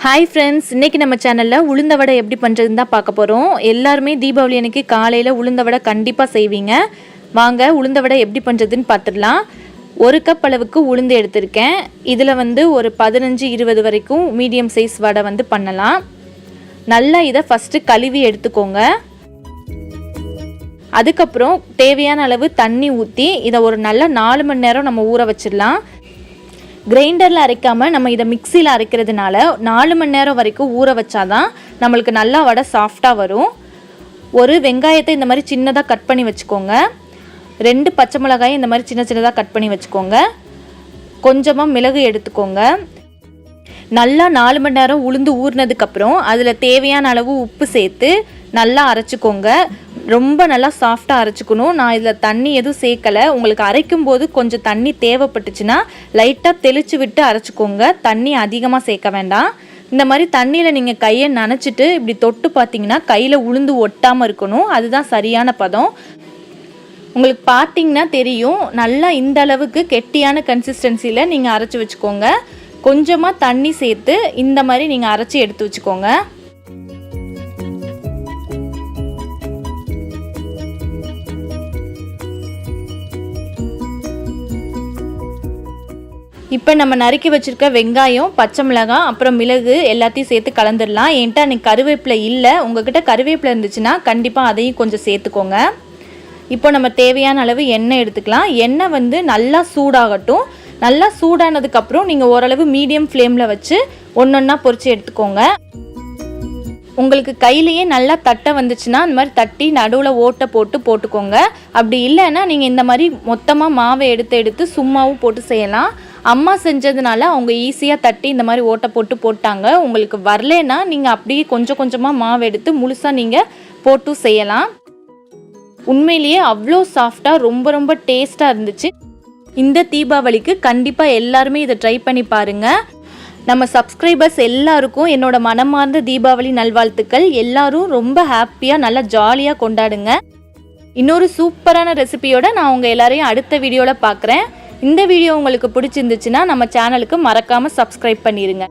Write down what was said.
Hi friends, இன்றைக்கி நம்ம சேனலில் உளுந்த வடை எப்படி பண்ணுறதுன்னு தான் பார்க்க போகிறோம். எல்லாருமே தீபாவளி அன்றைக்கி காலையில் உளுந்த வடை கண்டிப்பாக செய்வீங்க. வாங்க உளுந்த வடை எப்படி பண்ணுறதுன்னு பார்த்துடலாம். 1 கப் அளவுக்கு உளுந்து எடுத்திருக்கேன். இதில் ஒரு 15-20 வரைக்கும் மீடியம் சைஸ் வடை பண்ணலாம். நல்லா இதை ஃபஸ்ட்டு கழுவி எடுத்துக்கோங்க. அதுக்கப்புறம் தேவையான அளவு தண்ணி ஊற்றி இதை ஒரு நல்ல 4 மணி நேரம் நம்ம ஊற வச்சிடலாம். கிரைண்டரில் அரைக்காமல் நம்ம இதை மிக்சியில் அரைக்கிறதுனால 4 மணி நேரம் வரைக்கும் ஊற வச்சாதான் நம்மளுக்கு நல்லா வடை சாஃப்டாக வரும். ஒரு வெங்காயத்தை இந்த மாதிரி சின்னதாக கட் பண்ணி வச்சுக்கோங்க. 2 பச்சை மிளகாயை இந்த மாதிரி சின்னதாக கட் பண்ணி வச்சுக்கோங்க. கொஞ்சமாக மிளகு எடுத்துக்கோங்க. நல்லா 4 மணி நேரம் உளுந்து ஊறினதுக்கப்புறம் அதில் தேவையான அளவு உப்பு சேர்த்து நல்லா அரைச்சிக்கோங்க. ரொம்ப நல்லா சாஃப்டாக அரைச்சிக்கணும். நான் இதில் தண்ணி எதுவும் சேர்க்கலை. உங்களுக்கு அரைக்கும் போது கொஞ்சம் தண்ணி தேவைப்பட்டுச்சுன்னா லைட்டாக தெளித்து விட்டு அரைச்சிக்கோங்க. தண்ணி அதிகமாக சேர்க்க வேண்டாம். இந்த மாதிரி தண்ணியில் நீங்கள் கையை நனைச்சிட்டு இப்படி தொட்டு பார்த்தீங்கன்னா கையில் உளுந்து ஒட்டாமல் இருக்கணும். அதுதான் சரியான பதம். உங்களுக்கு பார்த்தீங்கன்னா தெரியும். நல்லா இந்த அளவுக்கு கெட்டியான கன்சிஸ்டன்சியில் நீங்கள் அரைச்சி வச்சுக்கோங்க. கொஞ்சமாக தண்ணி சேர்த்து இந்த மாதிரி நீங்கள் அரைச்சி எடுத்து வச்சுக்கோங்க. இப்போ நம்ம நறுக்கி வச்சுருக்க வெங்காயம், பச்சை மிளகாய், அப்புறம் மிளகு எல்லாத்தையும் சேர்த்து கலந்துடலாம். என்கிட்ட அன்றைக்கி கருவேப்பிலை இல்லை. உங்கள்கிட்ட கருவேப்பிலை இருந்துச்சுன்னா கண்டிப்பாக அதையும் கொஞ்சம் சேர்த்துக்கோங்க. இப்போ நம்ம தேவையான அளவு எண்ணெய் எடுத்துக்கலாம். எண்ணெய் நல்லா சூடாகட்டும். நல்லா சூடானதுக்கப்புறம் நீங்கள் ஓரளவு மீடியம் ஃப்ளேமில் வச்சு ஒன்றொன்னா பொரித்து எடுத்துக்கோங்க. உங்களுக்கு கையிலேயே நல்லா தட்டை வந்துச்சுன்னா இந்த மாதிரி தட்டி நடுவில் ஓட்டை போட்டுக்கோங்க. அப்படி இல்லைன்னா நீங்கள் இந்த மாதிரி மொத்தமாக மாவை எடுத்து சும்மாவும் போட்டு செய்யலாம். அம்மா செஞ்சதுனால அவங்க ஈஸியாக தட்டி இந்த மாதிரி ஓட்டை போட்டாங்க. உங்களுக்கு வரலன்னா நீங்கள் அப்படியே கொஞ்சமாக மாவு எடுத்து முழுசாக நீங்கள் போட்டு செய்யலாம். உண்மையிலேயே அவ்வளோ சாஃப்டாக ரொம்ப டேஸ்ட்டாக இருந்துச்சு. இந்த தீபாவளிக்கு கண்டிப்பாக எல்லாருமே இதை ட்ரை பண்ணி பாருங்கள். நம்ம சப்ஸ்கிரைபர்ஸ் எல்லாருக்கும் என்னோட மனமார்ந்த தீபாவளி நல்வாழ்த்துக்கள். எல்லாரும் ரொம்ப ஹாப்பியாக நல்லா ஜாலியாக கொண்டாடுங்க. இன்னொரு சூப்பரான ரெசிபியோட நான் உங்கள் எல்லாரையும் அடுத்த வீடியோவில் பார்க்குறேன். இந்த வீடியோ உங்களுக்கு பிடிச்சிருந்துச்சுன்னா நம்ம சேனலுக்கு மறக்காமல் சப்ஸ்கிரைப் பண்ணிடுங்க.